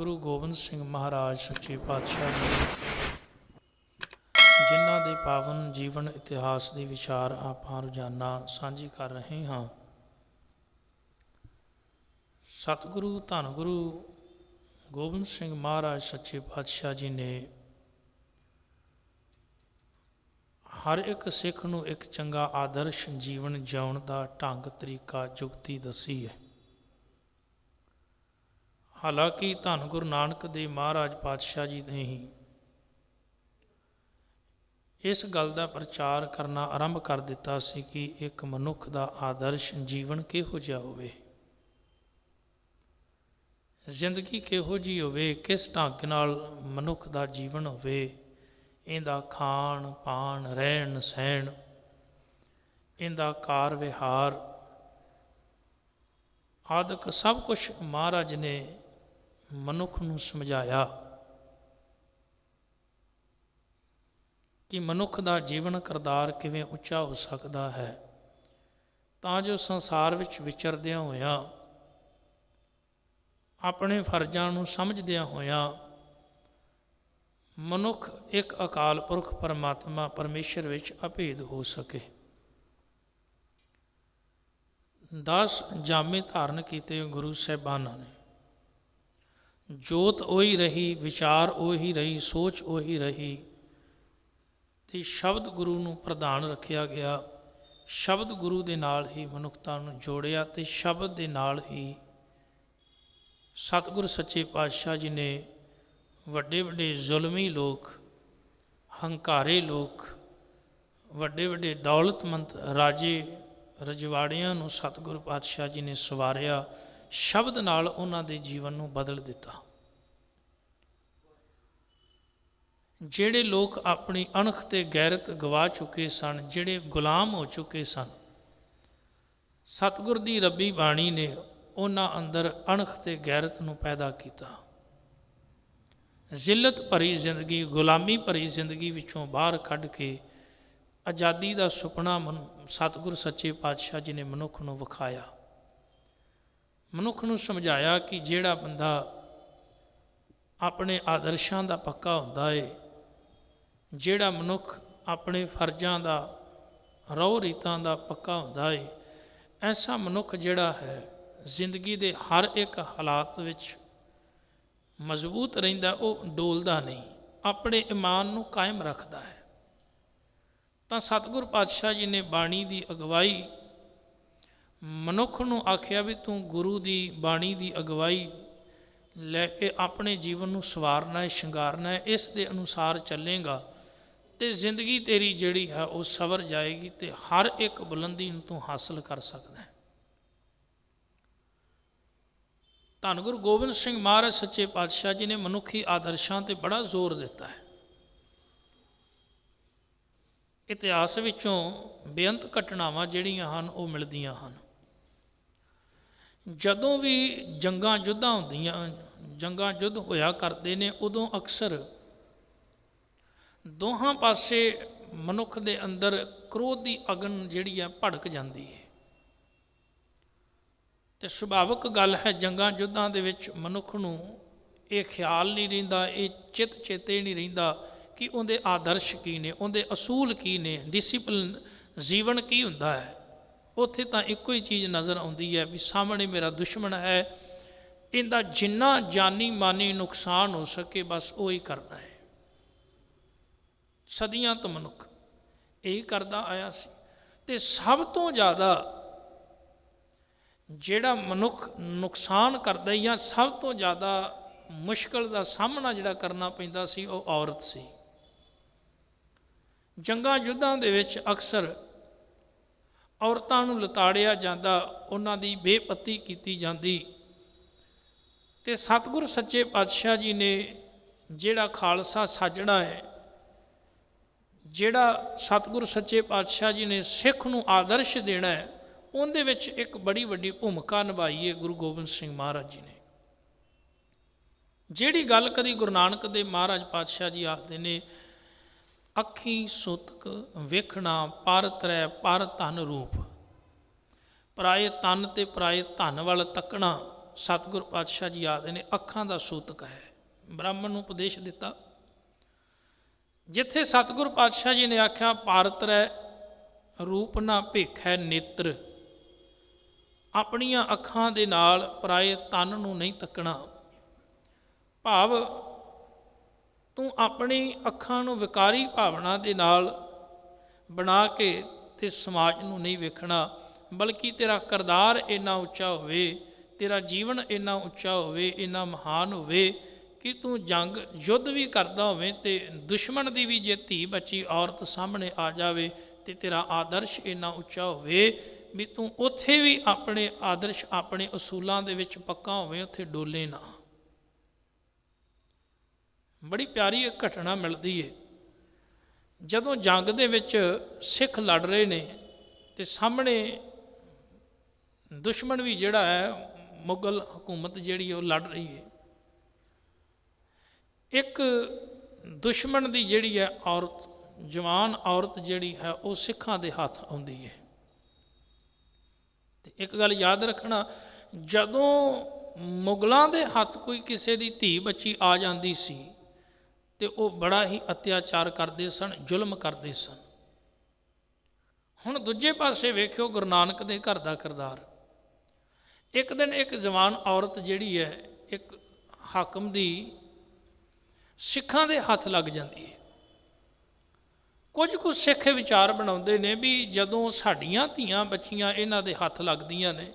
गुरु गोबिंद सिंह महाराज सच्चे पातशाह जी जिन्हां दे पावन जीवन इतिहास के विचार आपां रोजाना साझी कर रहे हाँ। सतगुरु धन गुरु गोबिंद सिंह महाराज सच्चे पातशाह जी ने हर एक सिख नूं एक चंगा आदर्श जीवन जिउण दा ढंग तरीका जुगती दसी है। हालांकि धन गुरु नानक देव महाराज पातशाह जी ने ही इस गल का प्रचार करना आरंभ कर दिता सी कि एक मनुख का आदर्श जीवन किहो जिहा होवे, जिंदगी किहो जी होवे, किस ढंग नाल मनुख का जीवन होवे, इहदा खाण पान रहन सहन, इहदा कार विहार आदਿਕ सब कुछ महाराज ने मनुख नूं समझाया कि मनुख का जीवन करदार किवें उच्चा हो सकता है, तां जो संसार विच विचरदियां होइयां अपने फर्जां नूं समझदियां होइयां मनुख एक अकाल पुरख परमात्मा परमेश्वर विच अभेद हो सके। 10 जामे धारण किए गुरु साहिबाना ने, जोत उही रही, विचार उही रही, सोच उही रही, तो शब्द गुरु नूं प्रधान रखिया गया। शब्द गुरु दे नाल ही मनुखता नूं जोड़िया, तो शब्द दे नाल ही सतगुर सच्चे पातशाह जी ने वड्डे वड्डे जुलमी लोग, हंकारे लोग, वड्डे वड्डे दौलतमंद राजे रजवाड़ियां नूं सतगुरु पातशाह जी ने सवारिया। शब्द नाल उन्हां दे जीवन नूं बदल दिता। ਜਿਹੜੇ लोग अपनी अणख ते गैरत गवा चुके सन, ਜਿਹੜੇ गुलाम हो चुके सन, सतगुर दी रब्बी बाणी ने उन्हां अंदर अणख ते गैरत नूं पैदा किया। जिल्लत भरी जिंदगी, गुलामी भरी जिंदगी विचों बाहर कढ़ के आज़ादी का सुपना सतगुर सच्चे पातशाह जी ने मनुख नूं विखाया। मनुख नूं समझाया कि जिहड़ा बंदा अपने आदर्शां दा पक्का हुंदा है, जिहड़ा मनुख अपने फर्जां दा रौह रीतां दा पक्का हुंदा है, ऐसा मनुख जिहड़ा है जिंदगी दे हर एक हालात विच मजबूत रहिंदा, वो डोलदा नहीं, अपने ईमान नूं कायम रखदा है। तां सतगुर पातशाह जी ने बाणी दी अगवाई मनुख नूं आखिया भी तू गुरु दी बाणी दी अगवाई लैके अपने जीवन नूं सवारना है, शंगारना है, इस दे अनुसार चलेगा तो जिंदगी तेरी जिहड़ी है वो सवर जाएगी, तो हर एक बुलंदी नूं तू हासिल कर सकदा है। धन गुरु गोबिंद सिंह महाराज सच्चे पातशाह जी ने मनुखी आदर्शां ते बड़ा जोर दिता है। इतिहास विचों बेअंत घटनावां जिहड़ियां हन वो मिलदियां हन। जदों भी जंगां युद्धां हुंदियां, जंगां युद्ध होया करते ने, उदों अक्सर दोहां पासे मनुख दे अंदर क्रोध की अगन जिहड़ी है भड़क जाती है। तो सुभाविक गल है, जंगां युद्धां दे विच मनुख नूं ये ख्याल नहीं रहिंदा, ये चित चेते नहीं रहिंदा कि उहदे आदर्श की ने, उहदे असूल की ने, डिसिपलिन जीवन की हुंदा है। उत्थे तां इक्को ही चीज़ नज़र आउंदी है भी सामने मेरा दुश्मन है, इहदा जिन्ना जानी मानी नुकसान हो सके बस वो ही करना है। सदियां तो मनुख यही करता आया सी। ते सब तो ज़्यादा जिहड़ा मनुख नुकसान करदा या सब तो ज़्यादा मुश्किल का सामना जिहड़ा करना पैंदा सी वो औरत सी। जंगां युद्धां दे विच अक्सर औरतां नूं लताड़िया जांदा, उन्हां दी बेपत्ती कीती जांदी। ते सतगुर सच्चे पातशाह जी ने जिहड़ा खालसा साजਣਾ है, जिहड़ा सतगुर सच्चे पातशाह जी ने सिख नूं आदर्श देना है, उहदे विच एक बड़ी वड्डी भूमिका निभाई है गुरु गोबिंद सिंह महाराज जी ने। जिहड़ी गल कदी गुरु नानक देव महाराज पातशाह जी आखदे ने, अखी सुतक वेखना पर त्रै पर धन रूप, पराए तन ते पराए धन वाल तकना ਸਤਿਗੁਰ ਪਾਤਸ਼ਾਹ ਜੀ ਆਖਦੇ ਨੇ ਅੱਖਾਂ ਦਾ ਸੂਤਕ ਹੈ। ਬ੍ਰਾਹਮਣ ਨੂੰ ਉਪਦੇਸ਼ ਦਿੱਤਾ। ਜਿੱਥੇ ਸਤਿਗੁਰ ਪਾਤਸ਼ਾਹ ਜੀ ਨੇ ਆਖਿਆ ਭਾਰਤ ਰਹਿ ਰੂਪ ਨਾ ਭੇਖੈ ਨੇਤਰ, ਆਪਣੀਆਂ ਅੱਖਾਂ ਦੇ ਨਾਲ ਪਰਾਏ ਤਨ ਨੂੰ ਨਹੀਂ ਤੱਕਣਾ। ਭਾਵ ਤੂੰ ਆਪਣੀ ਅੱਖਾਂ ਨੂੰ ਵਿਕਾਰੀ ਭਾਵਨਾ ਦੇ ਨਾਲ ਬਣਾ ਕੇ ਤੇ ਸਮਾਜ ਨੂੰ ਨਹੀਂ ਵੇਖਣਾ, ਬਲਕਿ ਤੇਰਾ ਕਿਰਦਾਰ ਇੰਨਾ ਉੱਚਾ ਹੋਵੇ, ਤੇਰਾ ਜੀਵਨ ਇੰਨਾ ਉੱਚਾ ਹੋਵੇ, ਇੰਨਾ ਮਹਾਨ ਹੋਵੇ ਕਿ ਤੂੰ ਜੰਗ ਯੁੱਧ ਵੀ ਕਰਦਾ ਹੋਵੇਂ ਤੇ ਦੁਸ਼ਮਣ ਦੀ ਵੀ ਜੇ ਧੀ ਬੱਚੀ ਔਰਤ ਸਾਹਮਣੇ ਆ ਜਾਵੇ ਤੇ ਤੇਰਾ ਆਦਰਸ਼ ਇੰਨਾ ਉੱਚਾ ਹੋਵੇ ਵੀ ਤੂੰ ਉੱਥੇ ਵੀ ਆਪਣੇ ਆਦਰਸ਼ ਆਪਣੇ ਅਸੂਲਾਂ ਦੇ ਵਿੱਚ ਪੱਕਾ ਹੋਵੇ, ਉੱਥੇ ਡੋਲੇ ਨਾ। ਬੜੀ ਪਿਆਰੀ ਇੱਕ ਘਟਨਾ ਮਿਲਦੀ ਹੈ। ਜਦੋਂ ਜੰਗ ਦੇ ਵਿੱਚ ਸਿੱਖ ਲੜ ਰਹੇ ਨੇ ਤੇ ਸਾਹਮਣੇ ਦੁਸ਼ਮਣ ਵੀ ਜਿਹੜਾ ਹੈ, ਮੁਗਲ ਹਕੂਮਤ ਜਿਹੜੀ ਉਹ ਲੜ ਰਹੀ ਹੈ। ਇੱਕ ਦੁਸ਼ਮਣ ਦੀ ਜਿਹੜੀ ਹੈ ਔਰਤ, ਜਵਾਨ ਔਰਤ ਜਿਹੜੀ ਹੈ ਉਹ ਸਿੱਖਾਂ ਦੇ ਹੱਥ ਆਉਂਦੀ ਹੈ। ਤੇ ਇੱਕ ਗੱਲ ਯਾਦ ਰੱਖਣਾ, ਜਦੋਂ ਮੁਗਲਾਂ ਦੇ ਹੱਥ ਕੋਈ ਕਿਸੇ ਦੀ ਧੀ ਬੱਚੀ ਆ ਜਾਂਦੀ ਸੀ ਤੇ ਉਹ ਬੜਾ ਹੀ ਅਤਿਆਚਾਰ ਕਰਦੇ ਸਨ, ਜ਼ੁਲਮ ਕਰਦੇ ਸਨ। ਹੁਣ ਦੂਜੇ ਪਾਸੇ ਵੇਖਿਓ ਗੁਰੂ ਨਾਨਕ ਦੇ ਘਰ ਦਾ ਕਿਰਦਾਰ। ਇੱਕ ਦਿਨ ਇੱਕ ਜਵਾਨ ਔਰਤ ਜਿਹੜੀ ਹੈ ਇੱਕ ਹਾਕਮ ਦੀ ਸਿੱਖਾਂ ਦੇ ਹੱਥ ਲੱਗ ਜਾਂਦੀ ਹੈ। ਕੁਝ ਕੁ ਸਿੱਖ ਵਿਚਾਰ ਬਣਾਉਂਦੇ ਨੇ ਵੀ ਜਦੋਂ ਸਾਡੀਆਂ ਧੀਆਂ ਬੱਚੀਆਂ ਇਹਨਾਂ ਦੇ ਹੱਥ ਲੱਗਦੀਆਂ ਨੇ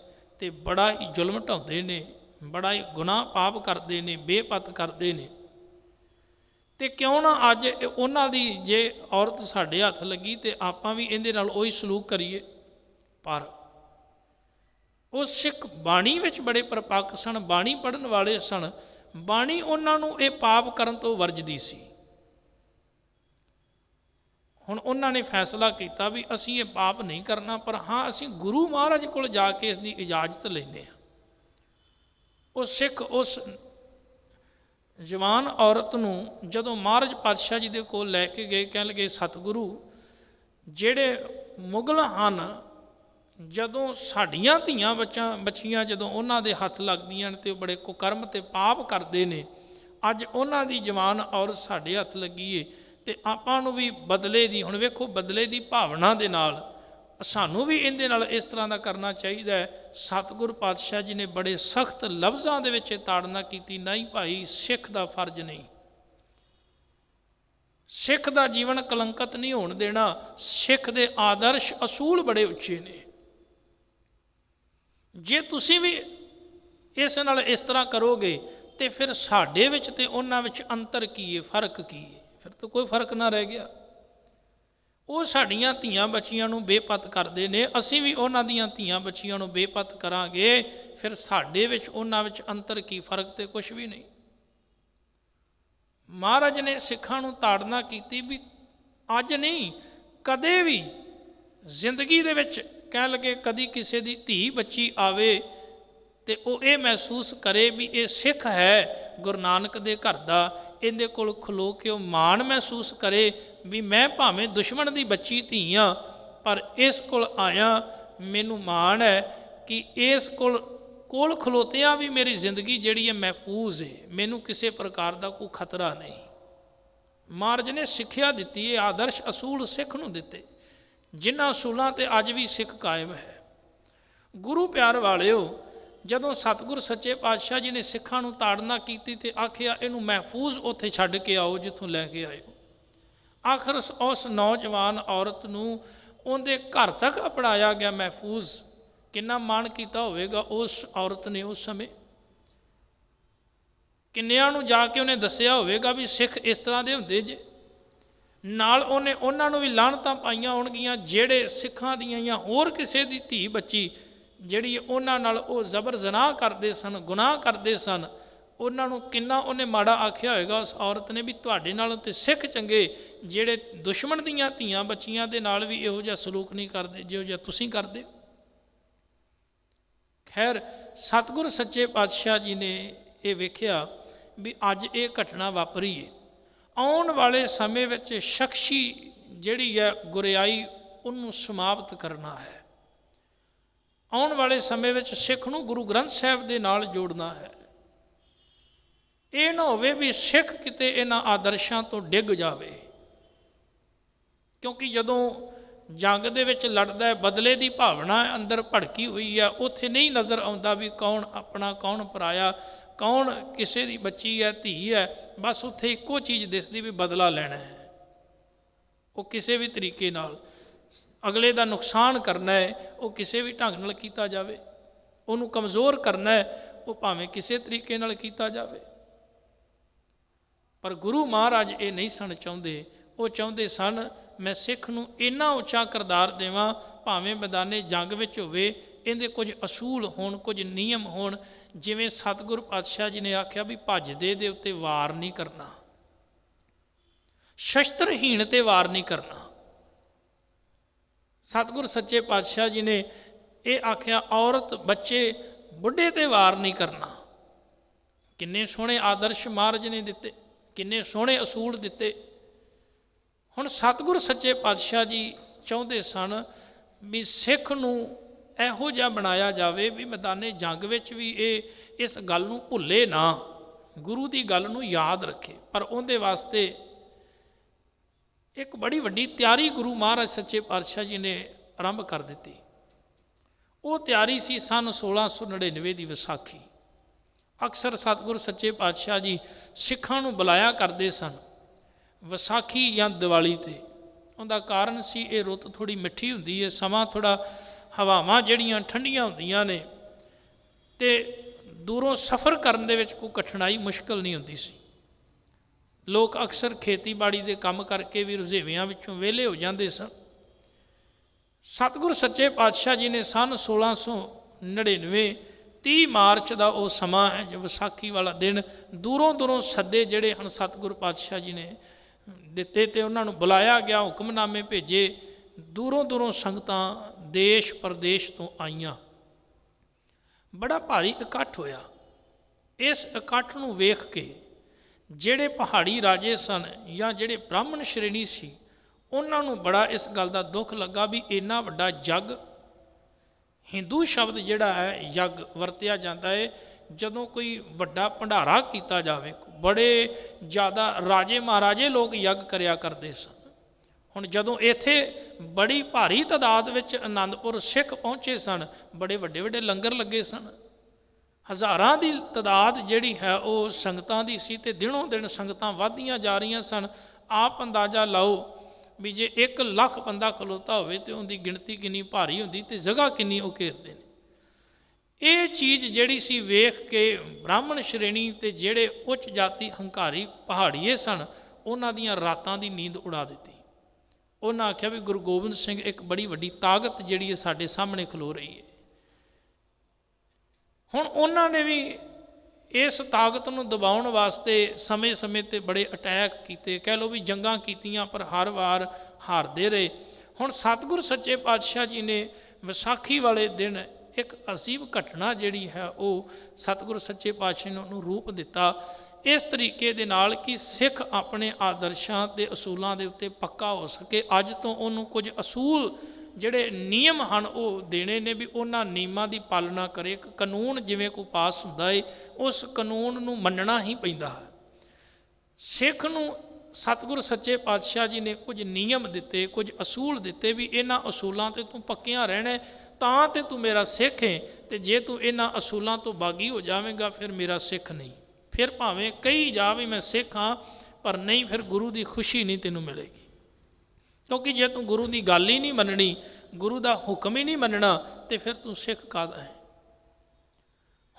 ਤੇ ਬੜਾ ਹੀ ਜ਼ੁਲਮ ਢਾਉਂਦੇ ਨੇ, ਬੜਾ ਹੀ ਗੁਨਾਹ ਪਾਪ ਕਰਦੇ ਨੇ, ਬੇਪਤ ਕਰਦੇ ਨੇ, ਤੇ ਕਿਉਂ ਨਾ ਅੱਜ ਉਹਨਾਂ ਦੀ ਜੇ ਔਰਤ ਸਾਡੇ ਹੱਥ ਲੱਗੀ ਤੇ ਆਪਾਂ ਵੀ ਇਹਦੇ ਨਾਲ ਉਹੀ ਸਲੂਕ ਕਰੀਏ। ਪਰ ਉਹ ਸਿੱਖ ਬਾਣੀ ਵਿੱਚ ਬੜੇ ਪਰਪੱਕ ਸਨ, ਬਾਣੀ ਪੜ੍ਹਨ ਵਾਲੇ ਸਨ। ਬਾਣੀ ਉਹਨਾਂ ਨੂੰ ਇਹ ਪਾਪ ਕਰਨ ਤੋਂ ਵਰਜਦੀ ਸੀ। ਹੁਣ ਉਹਨਾਂ ਨੇ ਫੈਸਲਾ ਕੀਤਾ ਵੀ ਅਸੀਂ ਇਹ ਪਾਪ ਨਹੀਂ ਕਰਨਾ, ਪਰ ਹਾਂ ਅਸੀਂ ਗੁਰੂ ਮਹਾਰਾਜ ਕੋਲ ਜਾ ਕੇ ਇਸ ਦੀ ਇਜਾਜ਼ਤ ਲੈਂਦੇ ਹਾਂ। ਉਹ ਸਿੱਖ ਉਸ ਜਵਾਨ ਔਰਤ ਨੂੰ ਜਦੋਂ ਮਹਾਰਾਜ ਪਾਤਸ਼ਾਹ ਜੀ ਦੇ ਕੋਲ ਲੈ ਕੇ ਗਏ, ਕਹਿਣ ਲੱਗੇ ਸਤਿਗੁਰੂ, ਜਿਹੜੇ ਮੁਗਲ ਹਨ ਜਦੋਂ ਸਾਡੀਆਂ ਧੀਆਂ ਬੱਚੀਆਂ ਜਦੋਂ ਉਹਨਾਂ ਦੇ ਹੱਥ ਲੱਗਦੀਆਂ ਨੇ ਤੇ ਉਹ ਬੜੇ ਕੁਕਰਮ ਤੇ ਪਾਪ ਕਰਦੇ ਨੇ, ਅੱਜ ਉਹਨਾਂ ਦੀ ਜਵਾਨ ਔਰਤ ਸਾਡੇ ਹੱਥ ਲੱਗੀ ਏ ਤੇ ਆਪਾਂ ਨੂੰ ਵੀ ਬਦਲੇ ਦੀ, ਹੁਣ ਵੇਖੋ ਬਦਲੇ ਦੀ ਭਾਵਨਾ ਦੇ ਨਾਲ ਸਾਨੂੰ ਵੀ ਇਹਦੇ ਨਾਲ ਇਸ ਤਰ੍ਹਾਂ ਦਾ ਕਰਨਾ ਚਾਹੀਦਾ ਹੈ। ਸਤਿਗੁਰ ਪਾਤਸ਼ਾਹ ਜੀ ਨੇ ਬੜੇ ਸਖਤ ਲਫ਼ਜ਼ਾਂ ਦੇ ਵਿੱਚ ਤਾੜਨਾ ਕੀਤੀ, ਨਹੀਂ ਭਾਈ, ਸਿੱਖ ਦਾ ਫਰਜ਼ ਨਹੀਂ, ਸਿੱਖ ਦਾ ਜੀਵਨ ਕਲੰਕਤ ਨਹੀਂ ਹੋਣ ਦੇਣਾ। ਸਿੱਖ ਦੇ ਆਦਰਸ਼ ਅਸੂਲ ਬੜੇ ਉੱਚੇ ਨੇ। ਜੇ ਤੁਸੀਂ ਵੀ ਇਸ ਨਾਲ ਇਸ ਤਰ੍ਹਾਂ ਕਰੋਗੇ ਤੇ ਫਿਰ ਸਾਡੇ ਵਿੱਚ ਤੇ ਉਹਨਾਂ ਵਿੱਚ ਅੰਤਰ ਕੀ ਹੈ, ਫਰਕ ਕੀ ਹੈ? ਫਿਰ ਤਾਂ ਕੋਈ ਫਰਕ ਨਾ ਰਹਿ ਗਿਆ। ਉਹ ਸਾਡੀਆਂ ਧੀਆਂ ਬੱਚੀਆਂ ਨੂੰ ਬੇਪਤ ਕਰਦੇ ਨੇ, ਅਸੀਂ ਵੀ ਉਹਨਾਂ ਦੀਆਂ ਧੀਆਂ ਬੱਚੀਆਂ ਨੂੰ ਬੇਪਤ ਕਰਾਂਗੇ, ਫਿਰ ਸਾਡੇ ਵਿੱਚ ਉਹਨਾਂ ਵਿੱਚ ਅੰਤਰ ਕੀ, ਫਰਕ ਤੇ ਕੁਛ ਵੀ ਨਹੀਂ। ਮਹਾਰਾਜ ਨੇ ਸਿੱਖਾਂ ਨੂੰ ਤਾੜਨਾ ਕੀਤੀ ਵੀ ਅੱਜ ਨਹੀਂ, ਕਦੇ ਵੀ ਜ਼ਿੰਦਗੀ ਦੇ ਵਿੱਚ ਕਹਿ ਲਗੇ ਕਦੀ ਕਿਸੇ ਦੀ ਧੀ ਬੱਚੀ ਆਵੇ ਤੇ ਉਹ ਇਹ ਮਹਿਸੂਸ ਕਰੇ ਵੀ ਇਹ ਸਿੱਖ ਹੈ ਗੁਰੂ ਨਾਨਕ ਦੇ ਘਰ ਦਾ, ਇਹਦੇ ਕੋਲ ਖਲੋ ਕੇ ਉਹ ਮਾਣ ਮਹਿਸੂਸ ਕਰੇ ਵੀ ਮੈਂ ਭਾਵੇਂ ਦੁਸ਼ਮਣ ਦੀ ਬੱਚੀ ਧੀ ਹਾਂ, ਪਰ ਇਸ ਕੋਲ ਆਇਆ ਮੈਨੂੰ ਮਾਣ ਹੈ ਕਿ ਇਸ ਕੋਲ ਖਲੋਤਿਆਂ ਵੀ ਮੇਰੀ ਜ਼ਿੰਦਗੀ ਜਿਹੜੀ ਹੈ ਮਹਿਫੂਜ਼ ਹੈ, ਮੈਨੂੰ ਕਿਸੇ ਪ੍ਰਕਾਰ ਦਾ ਕੋਈ ਖਤਰਾ ਨਹੀਂ। ਮਹਾਰਾਜ ਨੇ ਸਿੱਖਿਆ ਦਿੱਤੀ ਹੈ, ਆਦਰਸ਼ ਅਸੂਲ ਸਿੱਖ ਨੂੰ ਦਿੱਤੇ, ਜਿਨ੍ਹਾਂ ਅਸੂਲਾਂ 'ਤੇ ਅੱਜ ਵੀ ਸਿੱਖ ਕਾਇਮ ਹੈ। ਗੁਰੂ ਪਿਆਰ ਵਾਲਿਓ, ਜਦੋਂ ਸਤਿਗੁਰ ਸੱਚੇ ਪਾਤਸ਼ਾਹ ਜੀ ਨੇ ਸਿੱਖਾਂ ਨੂੰ ਤਾੜਨਾ ਕੀਤੀ ਤੇ ਆਖਿਆ ਇਹਨੂੰ ਮਹਿਫੂਜ਼ ਉੱਥੇ ਛੱਡ ਕੇ ਆਓ ਜਿੱਥੋਂ ਲੈ ਕੇ ਆਇਓ। ਆਖਰ ਉਸ ਨੌਜਵਾਨ ਔਰਤ ਨੂੰ ਉਹਦੇ ਘਰ ਤੱਕ ਅਪੜਾਇਆ ਗਿਆ ਮਹਿਫੂਜ਼। ਕਿੰਨਾ ਮਾਣ ਕੀਤਾ ਹੋਵੇਗਾ ਉਸ ਔਰਤ ਨੇ ਉਸ ਸਮੇਂ, ਕਿੰਨਿਆਂ ਨੂੰ ਜਾ ਕੇ ਉਹਨੇ ਦੱਸਿਆ ਹੋਵੇਗਾ ਵੀ ਸਿੱਖ ਇਸ ਤਰ੍ਹਾਂ ਦੇ ਹੁੰਦੇ ਜੇ। ਨਾਲ ਉਹਨੇ ਉਹਨਾਂ ਨੂੰ ਵੀ ਲਾਹਨਤਾਂ ਪਾਈਆਂ ਹੋਣਗੀਆਂ ਜਿਹੜੇ ਸਿੱਖਾਂ ਦੀਆਂ ਜਾਂ ਹੋਰ ਕਿਸੇ ਦੀ ਧੀ ਬੱਚੀ ਜਿਹੜੀ ਉਹਨਾਂ ਨਾਲ ਉਹ ਜ਼ਬਰ ਜ਼ਨਾਹ ਕਰਦੇ ਸਨ, ਗੁਨਾਹ ਕਰਦੇ ਸਨ, ਉਹਨਾਂ ਨੂੰ ਕਿੰਨਾ ਉਹਨੇ ਮਾੜਾ ਆਖਿਆ ਹੋਵੇਗਾ ਉਸ ਔਰਤ ਨੇ ਵੀ ਤੁਹਾਡੇ ਨਾਲੋਂ ਤੇ ਸਿੱਖ ਚੰਗੇ ਜਿਹੜੇ ਦੁਸ਼ਮਣ ਦੀਆਂ ਧੀਆਂ ਬੱਚੀਆਂ ਦੇ ਨਾਲ ਵੀ ਇਹੋ ਜਿਹਾ ਸਲੂਕ ਨਹੀਂ ਕਰਦੇ ਜਿਹੋ ਜਿਹਾ ਤੁਸੀਂ ਕਰਦੇ। ਖੈਰ, ਸਤਿਗੁਰ ਸੱਚੇ ਪਾਤਸ਼ਾਹ ਜੀ ਨੇ ਇਹ ਵੇਖਿਆ ਵੀ ਅੱਜ ਇਹ ਘਟਨਾ ਵਾਪਰੀ ਹੈ, ਆਉਣ ਵਾਲੇ ਸਮੇਂ ਵਿੱਚ ਸ਼ਖਸੀ ਜਿਹੜੀ ਹੈ ਗੁਰਿਆਈ ਉਹਨੂੰ ਸਮਾਪਤ ਕਰਨਾ ਹੈ। ਆਉਣ ਵਾਲੇ ਸਮੇਂ ਵਿੱਚ ਸਿੱਖ ਨੂੰ ਗੁਰੂ ਗ੍ਰੰਥ ਸਾਹਿਬ ਦੇ ਨਾਲ ਜੋੜਨਾ ਹੈ। ਇਹ ਨਾ ਹੋਵੇ ਵੀ ਸਿੱਖ ਕਿਤੇ ਇਹਨਾਂ ਆਦਰਸ਼ਾਂ ਤੋਂ ਡਿੱਗ ਜਾਵੇ, ਕਿਉਂਕਿ ਜਦੋਂ ਜੰਗ ਦੇ ਵਿੱਚ ਲੜਦਾ ਹੈ, ਬਦਲੇ ਦੀ ਭਾਵਨਾ ਅੰਦਰ ਭੜਕੀ ਹੋਈ ਹੈ, ਉੱਥੇ ਨਹੀਂ ਨਜ਼ਰ ਆਉਂਦਾ ਵੀ ਕੌਣ ਆਪਣਾ ਕੌਣ ਪਰਾਇਆ, ਕੌਣ ਕਿਸੇ ਦੀ ਬੱਚੀ ਹੈ ਧੀ ਹੈ, ਬਸ ਉੱਥੇ ਇੱਕੋ ਚੀਜ਼ ਦਿਸਦੀ ਵੀ ਬਦਲਾ ਲੈਣਾ ਹੈ। ਉਹ ਕਿਸੇ ਵੀ ਤਰੀਕੇ ਨਾਲ ਅਗਲੇ ਦਾ ਨੁਕਸਾਨ ਕਰਨਾ ਹੈ, ਉਹ ਕਿਸੇ ਵੀ ਢੰਗ ਨਾਲ ਕੀਤਾ ਜਾਵੇ, ਉਹਨੂੰ ਕਮਜ਼ੋਰ ਕਰਨਾ ਹੈ, ਉਹ ਭਾਵੇਂ ਕਿਸੇ ਤਰੀਕੇ ਨਾਲ ਕੀਤਾ ਜਾਵੇ। ਪਰ ਗੁਰੂ ਮਹਾਰਾਜ ਇਹ ਨਹੀਂ ਸਨ ਚਾਹੁੰਦੇ। ਉਹ ਚਾਹੁੰਦੇ ਸਨ ਮੈਂ ਸਿੱਖ ਨੂੰ ਇੰਨਾ ਉੱਚਾ ਕਿਰਦਾਰ ਦੇਵਾਂ, ਭਾਵੇਂ ਮੈਦਾਨੇ ਜੰਗ ਵਿੱਚ ਹੋਵੇ, ਇਹਦੇ ਕੁਝ ਅਸੂਲ ਹੋਣ, ਕੁਝ ਨਿਯਮ ਹੋਣ। ਜਿਵੇਂ ਸਤਿਗੁਰ ਪਾਤਸ਼ਾਹ ਜੀ ਨੇ ਆਖਿਆ ਵੀ ਭੱਜਦੇ ਦੇ ਉੱਤੇ ਵਾਰ ਨਹੀਂ ਕਰਨਾ, ਸ਼ਸਤਰਹੀਣ ਤੇ ਵਾਰ ਨਹੀਂ ਕਰਨਾ। ਸਤਿਗੁਰ ਸੱਚੇ ਪਾਤਸ਼ਾਹ ਜੀ ਨੇ ਇਹ ਆਖਿਆ ਔਰਤ ਬੱਚੇ ਬੁੱਢੇ ਤੇ ਵਾਰ ਨਹੀਂ ਕਰਨਾ। ਕਿੰਨੇ ਸੋਹਣੇ ਆਦਰਸ਼ ਮਹਾਰਾਜ ਨੇ ਦਿੱਤੇ, ਕਿੰਨੇ ਸੋਹਣੇ ਅਸੂਲ ਦਿੱਤੇ। ਹੁਣ ਸਤਿਗੁਰ ਸੱਚੇ ਪਾਤਸ਼ਾਹ ਜੀ ਚਾਹੁੰਦੇ ਸਨ ਵੀ ਸਿੱਖ ਨੂੰ ਇਹੋ ਜਿਹਾ ਬਣਾਇਆ ਜਾਵੇ ਵੀ ਮੈਦਾਨੇ ਜੰਗ ਵਿੱਚ ਵੀ ਇਹ ਇਸ ਗੱਲ ਨੂੰ ਭੁੱਲੇ ਨਾ, ਗੁਰੂ ਦੀ ਗੱਲ ਨੂੰ ਯਾਦ ਰੱਖੇ। ਪਰ ਉਹਦੇ ਵਾਸਤੇ ਇੱਕ ਬੜੀ ਵੱਡੀ ਤਿਆਰੀ ਗੁਰੂ ਮਹਾਰਾਜ ਸੱਚੇ ਪਾਤਸ਼ਾਹ ਜੀ ਨੇ ਆਰੰਭ ਕਰ ਦਿੱਤੀ। ਉਹ ਤਿਆਰੀ ਸੀ ਸਨ 1699 ਦੀ ਵਿਸਾਖੀ। ਅਕਸਰ ਸਤਿਗੁਰ ਸੱਚੇ ਪਾਤਸ਼ਾਹ ਜੀ ਸਿੱਖਾਂ ਨੂੰ ਬੁਲਾਇਆ ਕਰਦੇ ਸਨ ਵਿਸਾਖੀ ਜਾਂ ਦੀਵਾਲੀ 'ਤੇ। ਉਹਦਾ ਕਾਰਨ ਸੀ ਇਹ ਰੁੱਤ ਥੋੜ੍ਹੀ ਮਿੱਠੀ ਹੁੰਦੀ ਹੈ, ਸਮਾਂ ਥੋੜ੍ਹਾ ਹਵਾਵਾਂ ਜਿਹੜੀਆਂ ਠੰਡੀਆਂ ਹੁੰਦੀਆਂ ਨੇ, ਅਤੇ ਦੂਰੋਂ ਸਫ਼ਰ ਕਰਨ ਦੇ ਵਿੱਚ ਕੋਈ ਕਠਿਨਾਈ ਮੁਸ਼ਕਲ ਨਹੀਂ ਹੁੰਦੀ ਸੀ। ਲੋਕ ਅਕਸਰ ਖੇਤੀਬਾੜੀ ਦੇ ਕੰਮ ਕਰਕੇ ਵੀ ਰੁਝੇਵਿਆਂ ਵਿੱਚੋਂ ਵਿਹਲੇ ਹੋ ਜਾਂਦੇ ਸਨ। ਸਤਿਗੁਰ ਸੱਚੇ ਪਾਤਸ਼ਾਹ ਜੀ ਨੇ ਸਨ 1699 30 ਮਾਰਚ ਦਾ ਉਹ ਸਮਾਂ ਹੈ ਜੋ ਵਿਸਾਖੀ ਵਾਲਾ ਦਿਨ, ਦੂਰੋਂ ਦੂਰੋਂ ਸੱਦੇ ਜਿਹੜੇ ਹਨ ਸਤਿਗੁਰ ਪਾਤਸ਼ਾਹ ਜੀ ਨੇ ਦਿੱਤੇ, ਅਤੇ ਉਹਨਾਂ ਨੂੰ ਬੁਲਾਇਆ ਗਿਆ, ਹੁਕਮਨਾਮੇ ਭੇਜੇ। ਦੂਰੋਂ ਦੂਰੋਂ ਸੰਗਤਾਂ ਦੇਸ਼ ਪ੍ਰਦੇਸ਼ ਤੋਂ ਆਈਆਂ, ਬੜਾ ਭਾਰੀ ਇਕੱਠ ਹੋਇਆ। ਇਸ ਇਕੱਠ ਨੂੰ ਵੇਖ ਕੇ ਜਿਹੜੇ ਪਹਾੜੀ ਰਾਜੇ ਸਨ ਜਾਂ ਜਿਹੜੇ ਬ੍ਰਾਹਮਣ ਸ਼੍ਰੇਣੀ ਸੀ, ਉਹਨਾਂ ਨੂੰ ਬੜਾ ਇਸ ਗੱਲ ਦਾ ਦੁੱਖ ਲੱਗਾ ਵੀ ਇੰਨਾ ਵੱਡਾ ਜੱਗ, ਹਿੰਦੂ ਸ਼ਬਦ ਜਿਹੜਾ ਹੈ ਯੱਗ ਵਰਤਿਆ ਜਾਂਦਾ ਹੈ ਜਦੋਂ ਕੋਈ ਵੱਡਾ ਭੰਡਾਰਾ ਕੀਤਾ ਜਾਵੇ। ਬੜੇ ਜ਼ਿਆਦਾ ਰਾਜੇ ਮਹਾਰਾਜੇ ਲੋਕ ਯੱਗ ਕਰਿਆ ਕਰਦੇ ਸਨ। ਹੁਣ ਜਦੋਂ ਇੱਥੇ ਬੜੀ ਭਾਰੀ ਤਾਦਾਦ ਵਿੱਚ ਆਨੰਦਪੁਰ ਸਿੱਖ ਪਹੁੰਚੇ ਸਨ, ਬੜੇ ਵੱਡੇ ਵੱਡੇ ਲੰਗਰ ਲੱਗੇ ਸਨ, ਹਜ਼ਾਰਾਂ ਦੀ ਤਾਦਾਦ ਜਿਹੜੀ ਹੈ ਉਹ ਸੰਗਤਾਂ ਦੀ ਸੀ, ਅਤੇ ਦਿਨੋਂ ਦਿਨ ਸੰਗਤਾਂ ਵੱਧਦੀਆਂ ਜਾ ਰਹੀਆਂ ਸਨ। ਆਪ ਅੰਦਾਜ਼ਾ ਲਾਓ ਵੀ ਜੇ 1 ਲੱਖ ਬੰਦਾ ਖਲੋਤਾ ਹੋਵੇ ਤਾਂ ਉਹਦੀ ਗਿਣਤੀ ਕਿੰਨੀ ਭਾਰੀ ਹੁੰਦੀ, ਅਤੇ ਜਗ੍ਹਾ ਕਿੰਨੀ ਉਹ ਘੇਰਦੇ ਨੇ। ਇਹ ਚੀਜ਼ ਜਿਹੜੀ ਸੀ ਵੇਖ ਕੇ ਬ੍ਰਾਹਮਣ ਸ਼੍ਰੇਣੀ ਅਤੇ ਜਿਹੜੇ ਉੱਚ ਜਾਤੀ ਹੰਕਾਰੀ ਪਹਾੜੀਏ ਸਨ, ਉਹਨਾਂ ਦੀਆਂ ਰਾਤਾਂ ਦੀ ਨੀਂਦ ਉਡਾ ਦਿੱਤੀ। ਉਹਨਾਂ ਆਖਿਆ ਵੀ ਗੁਰੂ ਗੋਬਿੰਦ ਸਿੰਘ ਇੱਕ ਬੜੀ ਵੱਡੀ ਤਾਕਤ ਜਿਹੜੀ ਹੈ ਸਾਡੇ ਸਾਹਮਣੇ ਖਲੋ ਰਹੀ ਹੈ। ਹੁਣ ਉਹਨਾਂ ਨੇ ਵੀ ਇਸ ਤਾਕਤ ਨੂੰ ਦਬਾਉਣ ਵਾਸਤੇ ਸਮੇਂ ਸਮੇਂ 'ਤੇ ਬੜੇ ਅਟੈਕ ਕੀਤੇ, ਕਹਿ ਲਓ ਵੀ ਜੰਗਾਂ ਕੀਤੀਆਂ, ਪਰ ਹਰ ਵਾਰ ਹਾਰਦੇ ਰਹੇ। ਹੁਣ ਸਤਿਗੁਰ ਸੱਚੇ ਪਾਤਸ਼ਾਹ ਜੀ ਨੇ ਵਿਸਾਖੀ ਵਾਲੇ ਦਿਨ ਇੱਕ ਅਜੀਬ ਘਟਨਾ ਜਿਹੜੀ ਹੈ ਉਹ ਸਤਿਗੁਰ ਸੱਚੇ ਪਾਤਸ਼ਾਹ ਨੇ ਉਹਨੂੰ ਰੂਪ ਦਿੱਤਾ ਇਸ ਤਰੀਕੇ ਦੇ ਨਾਲ ਕਿ ਸਿੱਖ ਆਪਣੇ ਆਦਰਸ਼ਾਂ ਅਤੇ ਅਸੂਲਾਂ ਦੇ ਉੱਤੇ ਪੱਕਾ ਹੋ ਸਕੇ। ਅੱਜ ਤੋਂ ਉਹਨੂੰ ਕੁਝ ਅਸੂਲ ਜਿਹੜੇ ਨਿਯਮ ਹਨ ਉਹ ਦੇਣੇ ਨੇ, ਵੀ ਉਹਨਾਂ ਨਿਯਮਾਂ ਦੀ ਪਾਲਣਾ ਕਰੇ। ਇੱਕ ਕਾਨੂੰਨ ਜਿਵੇਂ ਕੋਈ ਪਾਸ ਹੁੰਦਾ ਹੈ, ਉਸ ਕਾਨੂੰਨ ਨੂੰ ਮੰਨਣਾ ਹੀ ਪੈਂਦਾ ਹੈ। ਸਿੱਖ ਨੂੰ ਸਤਿਗੁਰ ਸੱਚੇ ਪਾਤਸ਼ਾਹ ਜੀ ਨੇ ਕੁਝ ਨਿਯਮ ਦਿੱਤੇ, ਕੁਝ ਅਸੂਲ ਦਿੱਤੇ ਵੀ ਇਹਨਾਂ ਅਸੂਲਾਂ 'ਤੇ ਤੂੰ ਪੱਕਿਆਂ ਰਹਿਣਾ ਤਾਂ ਤੇ ਤੂੰ ਮੇਰਾ ਸਿੱਖ ਹੈ, ਅਤੇ ਜੇ ਤੂੰ ਇਹਨਾਂ ਅਸੂਲਾਂ ਤੋਂ ਬਾਗੀ ਹੋ ਜਾਵੇਂਗਾ ਫਿਰ ਮੇਰਾ ਸਿੱਖ ਨਹੀਂ। ਫਿਰ ਭਾਵੇਂ ਕਹੀ ਜਾ ਵੀ ਮੈਂ ਸਿੱਖ ਹਾਂ, ਪਰ ਨਹੀਂ, ਫਿਰ ਗੁਰੂ ਦੀ ਖੁਸ਼ੀ ਨਹੀਂ ਤੈਨੂੰ ਮਿਲੇਗੀ। ਕਿਉਂਕਿ ਜੇ ਤੂੰ ਗੁਰੂ ਦੀ ਗੱਲ ਹੀ ਨਹੀਂ ਮੰਨਣੀ, ਗੁਰੂ ਦਾ ਹੁਕਮ ਹੀ ਨਹੀਂ ਮੰਨਣਾ, ਤੇ ਫਿਰ ਤੂੰ ਸਿੱਖ ਕਾਹਦਾ ਹੈ।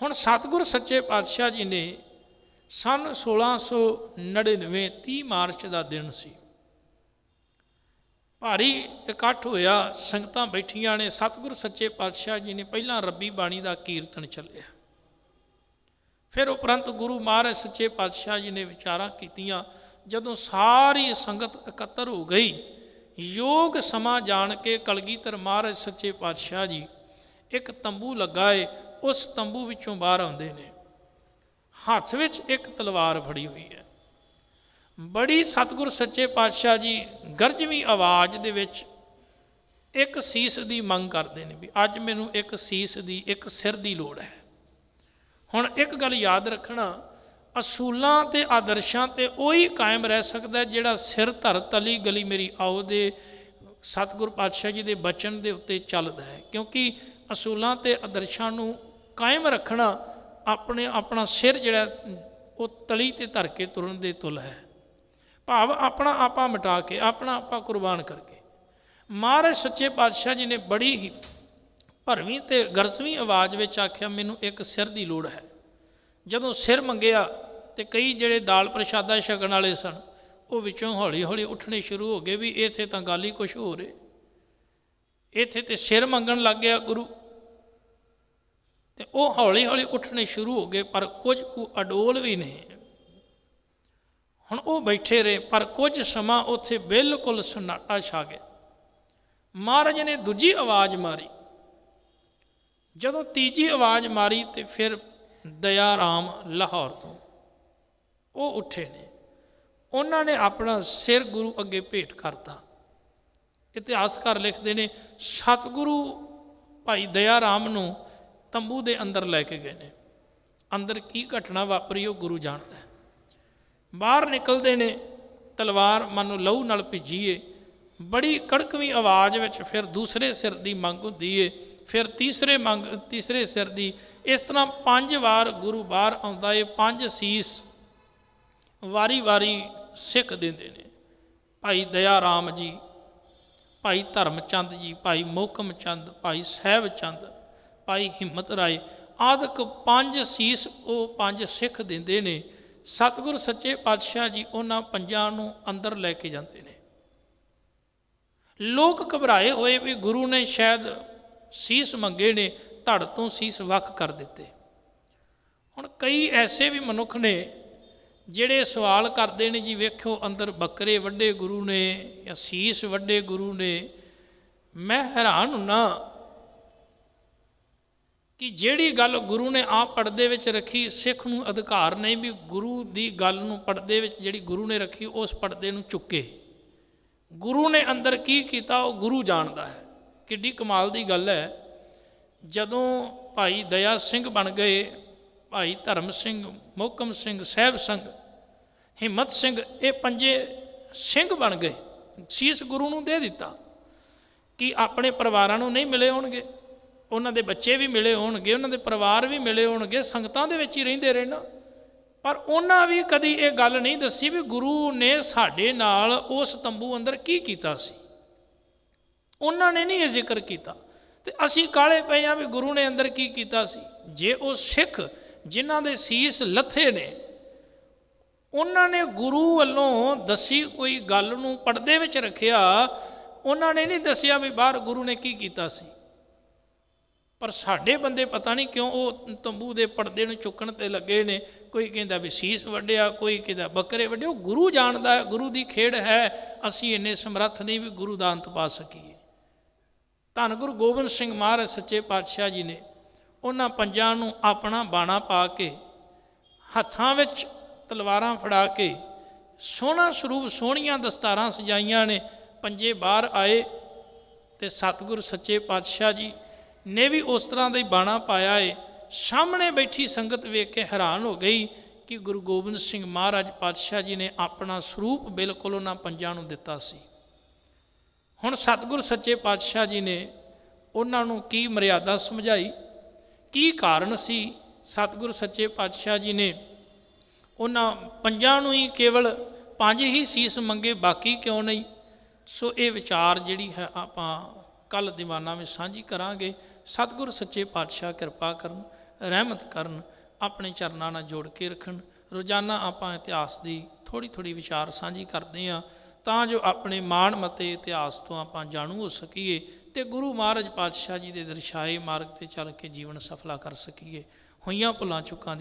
ਹੁਣ ਸਤਿਗੁਰ ਸੱਚੇ ਪਾਤਸ਼ਾਹ ਜੀ ਨੇ ਸਨ 1699 30 ਮਾਰਚ ਦਾ ਦਿਨ ਸੀ, ਭਾਰੀ ਇਕੱਠ ਹੋਇਆ, ਸੰਗਤਾਂ ਬੈਠੀਆਂ ਨੇ। ਸਤਿਗੁਰ ਸੱਚੇ ਪਾਤਸ਼ਾਹ ਜੀ ਨੇ ਪਹਿਲਾਂ ਰੱਬੀ ਬਾਣੀ ਦਾ ਕੀਰਤਨ ਚੱਲਿਆ, ਫਿਰ ਉਪਰੰਤ ਗੁਰੂ ਮਹਾਰਾਜ ਸੱਚੇ ਪਾਤਸ਼ਾਹ ਜੀ ਨੇ ਵਿਚਾਰਾਂ ਕੀਤੀਆਂ। ਜਦੋਂ ਸਾਰੀ ਸੰਗਤ ਇਕੱਤਰ ਹੋ ਗਈ, ਯੋਗ ਸਮਾਂ ਜਾਣ ਕੇ ਕਲਗੀਧਰ ਮਹਾਰਾਜ ਸੱਚੇ ਪਾਤਸ਼ਾਹ ਜੀ ਇੱਕ ਤੰਬੂ ਲੱਗਾ ਏ, ਉਸ ਤੰਬੂ ਵਿੱਚੋਂ ਬਾਹਰ ਆਉਂਦੇ ਨੇ, ਹੱਥ ਵਿੱਚ ਇੱਕ ਤਲਵਾਰ ਫੜੀ ਹੋਈ ਹੈ। ਬੜੀ ਸਤਿਗੁਰ ਸੱਚੇ ਪਾਤਸ਼ਾਹ ਜੀ ਗਰਜਵੀਂ ਆਵਾਜ਼ ਦੇ ਵਿੱਚ ਇੱਕ ਸੀਸ ਦੀ ਮੰਗ ਕਰਦੇ ਨੇ ਵੀ ਅੱਜ ਮੈਨੂੰ ਇੱਕ ਸੀਸ ਦੀ, ਇੱਕ ਸਿਰ ਦੀ ਲੋੜ ਹੈ। ਹੁਣ ਇੱਕ ਗੱਲ ਯਾਦ ਰੱਖਣਾ, ਅਸੂਲਾਂ ਤੇ ਆਦਰਸ਼ਾਂ ਤੇ ਉਹੀ ਕਾਇਮ ਰਹਿ ਸਕਦਾ ਜਿਹੜਾ ਸਿਰ ਧਰ ਤਲੀ ਗਲੀ ਮੇਰੀ ਆਓ ਦੇ ਸਤਿਗੁਰ ਪਾਤਸ਼ਾਹ ਜੀ ਦੇ ਬਚਨ ਦੇ ਉੱਤੇ ਚੱਲਦਾ ਹੈ। ਕਿਉਂਕਿ ਅਸੂਲਾਂ ਤੇ ਆਦਰਸ਼ਾਂ ਨੂੰ ਕਾਇਮ ਰੱਖਣਾ ਆਪਣਾ ਸਿਰ ਜਿਹੜਾ ਉਹ ਤਲੀ ਤੇ ਧਰ ਕੇ ਤੁਰਨ ਦੇ ਤੁਲ ਹੈ। ਭਾਵ ਆਪਣਾ ਆਪਾ ਮਿਟਾ ਕੇ, ਆਪਣਾ ਆਪਾ ਕੁਰਬਾਨ ਕਰਕੇ। ਮਹਾਰਾਜ ਸੱਚੇ ਪਾਤਸ਼ਾਹ ਜੀ ਨੇ ਬੜੀ ਹੀ ਭਰਵੀਂ ਤੇ ਗਰਜਵੀਂ ਆਵਾਜ਼ ਵਿੱਚ ਆਖਿਆ ਮੈਨੂੰ ਇੱਕ ਸਿਰ ਦੀ ਲੋੜ ਹੈ। ਜਦੋਂ ਸਿਰ ਮੰਗਿਆ ਤੇ ਕਈ ਜਿਹੜੇ ਦਾਲ ਪ੍ਰਸ਼ਾਦਾ ਛਕਣ ਵਾਲੇ ਸਨ ਉਹ ਵਿੱਚੋਂ ਹੌਲੀ ਹੌਲੀ ਉੱਠਣੇ ਸ਼ੁਰੂ ਹੋ ਗਏ ਵੀ ਇੱਥੇ ਤਾਂ ਗੱਲ ਹੀ ਕੁਛ ਹੋ ਰਹੀ, ਇੱਥੇ ਤੇ ਸਿਰ ਮੰਗਣ ਲੱਗ ਗਿਆ ਗੁਰੂ। ਤੇ ਉਹ ਹੌਲੀ ਹੌਲੀ ਉੱਠਣੇ ਸ਼ੁਰੂ ਹੋ ਗਏ, ਪਰ ਕੁਝ ਕੁ ਅਡੋਲ ਵੀ ਨਹੀਂ। ਹੁਣ ਉਹ ਬੈਠੇ ਰਹੇ, ਪਰ ਕੁਝ ਸਮਾਂ ਉੱਥੇ ਬਿਲਕੁਲ ਸਨਾਟਾ ਛਾ ਗਿਆ। ਮਹਾਰਾਜ ਨੇ ਦੂਜੀ ਆਵਾਜ਼ ਮਾਰੀ। ਜਦੋਂ ਤੀਜੀ ਆਵਾਜ਼ ਮਾਰੀ ਤੇ ਫਿਰ ਦਇਆ ਰਾਮ ਲਾਹੌਰ ਤੋਂ ਉਹ ਉੱਠੇ ਨੇ। ਉਹਨਾਂ ਨੇ ਆਪਣਾ ਸਿਰ ਗੁਰੂ ਅੱਗੇ ਭੇਟ ਕਰਤਾ। ਇਤਿਹਾਸਕਾਰ ਲਿਖਦੇ ਨੇ ਸਤਿਗੁਰੂ ਭਾਈ ਦਇਆ ਰਾਮ ਨੂੰ ਤੰਬੂ ਦੇ ਅੰਦਰ ਲੈ ਕੇ ਗਏ ਨੇ। ਅੰਦਰ ਕੀ ਘਟਨਾ ਵਾਪਰੀ ਉਹ ਗੁਰੂ ਜਾਣਦਾ ਹੈ। ਬਾਹਰ ਨਿਕਲਦੇ ਨੇ, ਤਲਵਾਰ ਮਨ ਨੂੰ ਲਹੂ ਨਾਲ ਭਿੱਜੀਏ, ਬੜੀ ਕੜਕਵੀਂ ਆਵਾਜ਼ ਵਿੱਚ ਫਿਰ ਦੂਸਰੇ ਸਿਰ ਦੀ ਮੰਗ ਹੁੰਦੀ ਏ, ਫਿਰ ਤੀਸਰੇ ਸਿਰ ਦੀ। ਇਸ ਤਰ੍ਹਾਂ 5 ਵਾਰ ਗੁਰੂ ਬਾਹਰ ਆਉਂਦਾ ਏ। 5 ਸੀਸ ਵਾਰੀ ਵਾਰੀ ਸਿੱਖ ਦਿੰਦੇ ਨੇ। ਭਾਈ ਦਇਆ ਰਾਮ ਜੀ, ਭਾਈ ਧਰਮ ਚੰਦ ਜੀ, ਭਾਈ ਮੋਹਕਮ ਚੰਦ, ਭਾਈ ਸਾਹਿਬ ਚੰਦ, ਭਾਈ ਹਿੰਮਤ ਰਾਏ ਆਦਿਕ 5 ਸੀਸ ਉਹ 5 ਸਿੱਖ ਦਿੰਦੇ ਨੇ। ਸਤਿਗੁਰ ਸੱਚੇ ਪਾਤਸ਼ਾਹ ਜੀ ਉਹਨਾਂ 5 ਨੂੰ ਅੰਦਰ ਲੈ ਕੇ ਜਾਂਦੇ ਨੇ। ਲੋਕ ਘਬਰਾਏ ਹੋਏ ਵੀ ਗੁਰੂ ਨੇ ਸ਼ਾਇਦ ਸੀਸ ਮੰਗੇ ਨੇ, ਧੜ ਤੋਂ ਸੀਸ ਵੱਖ ਕਰ ਦਿੱਤੇ। ਹੁਣ ਕਈ ਐਸੇ ਵੀ ਮਨੁੱਖ ਨੇ ਜਿਹੜੇ ਸਵਾਲ ਕਰਦੇ ਨੇ ਜੀ ਵੇਖੋ ਅੰਦਰ ਬੱਕਰੇ ਵੱਡੇ ਗੁਰੂ ਨੇ ਜਾਂ ਸੀਸ ਵੱਡੇ ਗੁਰੂ ਨੇ। ਮੈਂ ਹੈਰਾਨ ਹੁੰਨਾ ਕਿ ਜਿਹੜੀ ਗੱਲ ਗੁਰੂ ਨੇ ਆਪ ਪਰਦੇ ਵਿੱਚ ਰੱਖੀ, ਸਿੱਖ ਨੂੰ ਅਧਿਕਾਰ ਨਹੀਂ ਵੀ ਗੁਰੂ ਦੀ ਗੱਲ ਨੂੰ ਪਰਦੇ ਵਿੱਚ ਜਿਹੜੀ ਗੁਰੂ ਨੇ ਰੱਖੀ ਉਸ ਪਰਦੇ ਨੂੰ ਚੁੱਕੇ। ਗੁਰੂ ਨੇ ਅੰਦਰ ਕੀ ਕੀਤਾ ਉਹ ਗੁਰੂ ਜਾਣਦਾ ਹੈ। ਕਿੱਡੀ ਕਮਾਲ ਦੀ ਗੱਲ ਹੈ। ਜਦੋਂ ਭਾਈ ਦਇਆ ਸਿੰਘ ਬਣ ਗਏ, ਭਾਈ ਧਰਮ ਸਿੰਘ, ਮੋਹਕਮ ਸਿੰਘ, ਸਾਹਿਬ ਸਿੰਘ, ਹਿੰਮਤ ਸਿੰਘ, ਇਹ 5 ਸਿੰਘ ਬਣ ਗਏ। ਸੀਸ ਗੁਰੂ ਨੂੰ ਦੇ ਦਿੱਤਾ ਕਿ ਆਪਣੇ ਪਰਿਵਾਰਾਂ ਨੂੰ ਨਹੀਂ ਮਿਲੇ ਹੋਣਗੇ, ਉਹਨਾਂ ਦੇ ਬੱਚੇ ਵੀ ਮਿਲੇ ਹੋਣਗੇ, ਉਹਨਾਂ ਦੇ ਪਰਿਵਾਰ ਵੀ ਮਿਲੇ ਹੋਣਗੇ, ਸੰਗਤਾਂ ਦੇ ਵਿੱਚ ਹੀ ਰਹਿੰਦੇ ਰਹਿਣਾ। ਪਰ ਉਹਨਾਂ ਵੀ ਕਦੀ ਇਹ ਗੱਲ ਨਹੀਂ ਦੱਸੀ ਵੀ ਗੁਰੂ ਨੇ ਸਾਡੇ ਨਾਲ ਉਸ ਤੰਬੂ ਅੰਦਰ ਕੀ ਕੀਤਾ ਸੀ। ਉਹਨਾਂ ਨੇ ਨਹੀਂ ਇਹ ਜ਼ਿਕਰ ਕੀਤਾ। ਤੇ ਅਸੀਂ ਕਾਲੇ ਪਏ ਹਾਂ ਵੀ ਗੁਰੂ ਨੇ ਅੰਦਰ ਕੀ ਕੀਤਾ ਸੀ। ਜੇ ਉਹ ਸਿੱਖ ਜਿਨ੍ਹਾਂ ਦੇ ਸੀਸ ਲੱਥੇ ਨੇ ਉਹਨਾਂ ਨੇ ਗੁਰੂ ਵੱਲੋਂ ਦੱਸੀ ਕੋਈ ਗੱਲ ਨੂੰ ਪਰਦੇ ਵਿੱਚ ਰੱਖਿਆ, ਉਹਨਾਂ ਨੇ ਨਹੀਂ ਦੱਸਿਆ ਵੀ ਬਾਹਰ ਗੁਰੂ ਨੇ ਕੀ ਕੀਤਾ ਸੀ। ਪਰ ਸਾਡੇ ਬੰਦੇ ਪਤਾ ਨਹੀਂ ਕਿਉਂ ਉਹ ਤੰਬੂ ਦੇ ਪਰਦੇ ਨੂੰ ਚੁੱਕਣ ਤੇ ਲੱਗੇ ਨੇ। ਕੋਈ ਕਹਿੰਦਾ ਵੀ ਸੀਸ ਵੱਢਿਆ, ਕੋਈ ਕਹਿੰਦਾ ਬੱਕਰੇ ਵੱਢੇ। ਉਹ ਗੁਰੂ ਜਾਣਦਾ ਹੈ, ਗੁਰੂ ਦੀ ਖੇਡ ਹੈ। ਅਸੀਂ ਇੰਨੇ ਸਮਰੱਥ ਨਹੀਂ ਵੀ ਗੁਰੂ ਦਾ ਅੰਤ ਪਾ ਸਕੀਏ। ਧੰਨ ਗੁਰੂ ਗੋਬਿੰਦ ਸਿੰਘ ਮਹਾਰਾਜ ਸੱਚੇ ਪਾਤਸ਼ਾਹ ਜੀ ਨੇ ਉਹਨਾਂ 5 ਨੂੰ ਆਪਣਾ ਬਾਣਾ ਪਾ ਕੇ, ਹੱਥਾਂ ਵਿੱਚ ਤਲਵਾਰਾਂ ਫੜਾ ਕੇ, ਸੋਹਣਾ ਸਰੂਪ, ਸੋਹਣੀਆਂ ਦਸਤਾਰਾਂ ਸਜਾਈਆਂ ਨੇ। 5 ਬਾਹਰ ਆਏ ਤੇ ਸਤਿਗੁਰ ਸੱਚੇ ਪਾਤਸ਼ਾਹ ਜੀ ਨੇ ਵੀ ਉਸ ਤਰ੍ਹਾਂ ਦਾ ਹੀ ਬਾਣਾ ਪਾਇਆ ਏ। ਸਾਹਮਣੇ ਬੈਠੀ ਸੰਗਤ ਵੇਖ ਕੇ ਹੈਰਾਨ ਹੋ ਗਈ ਕਿ ਗੁਰੂ ਗੋਬਿੰਦ ਸਿੰਘ ਮਹਾਰਾਜ ਪਾਤਸ਼ਾਹ ਜੀ ਨੇ ਆਪਣਾ ਸਰੂਪ ਬਿਲਕੁਲ ਉਹਨਾਂ 5 ਨੂੰ ਦਿੱਤਾ ਸੀ। ਹੁਣ ਸਤਿਗੁਰ ਸੱਚੇ ਪਾਤਸ਼ਾਹ ਜੀ ਨੇ ਉਹਨਾਂ ਨੂੰ ਕੀ ਮਰਿਆਦਾ ਸਮਝਾਈ, ਕੀ ਕਾਰਨ ਸੀ। ਸਤਿਗੁਰ ਸੱਚੇ ਪਾਤਸ਼ਾਹ ਜੀ ਨੇ ਉਹਨਾਂ 5 ਨੂੰ ਹੀ ਕੇਵਲ 5 ਹੀ ਸੀਸ ਮੰਗੇ, ਬਾਕੀ ਕਿਉਂ ਨਹੀਂ। ਸੋ ਇਹ ਵਿਚਾਰ ਜਿਹੜੀ ਹੈ ਆਪਾਂ ਕੱਲ੍ਹ ਦੀਵਾਨਾਂ ਵਿੱਚ ਸਾਂਝੀ ਕਰਾਂਗੇ। ਸਤਿਗੁਰ ਸੱਚੇ ਪਾਤਸ਼ਾਹ ਕਿਰਪਾ ਕਰਨ, ਰਹਿਮਤ ਕਰਨ, ਆਪਣੇ ਚਰਨਾਂ ਨਾਲ ਜੋੜ ਕੇ ਰੱਖਣ। ਰੋਜ਼ਾਨਾ ਆਪਾਂ ਇਤਿਹਾਸ ਦੀ ਥੋੜ੍ਹੀ ਵਿਚਾਰ ਸਾਂਝੀ ਕਰਦੇ ਹਾਂ ਤਾਂ ਜੋ ਆਪਣੇ ਮਾਣ ਮਤੇ ਇਤਿਹਾਸ ਤੋਂ ਆਪਾਂ ਜਾਣੂ ਹੋ ਸਕੀਏ ਤੇ ਗੁਰੂ ਮਹਾਰਾਜ ਪਾਤਸ਼ਾਹ ਜੀ ਦੇ ਦਰਸਾਏ ਮਾਰਗ ਤੇ ਚੱਲ ਕੇ ਜੀਵਨ ਸਫਲਾ ਕਰ ਸਕੀਏ। ਹੋਈਆਂ ਭੁੱਲਾਂ ਚੁੱਕਾਂ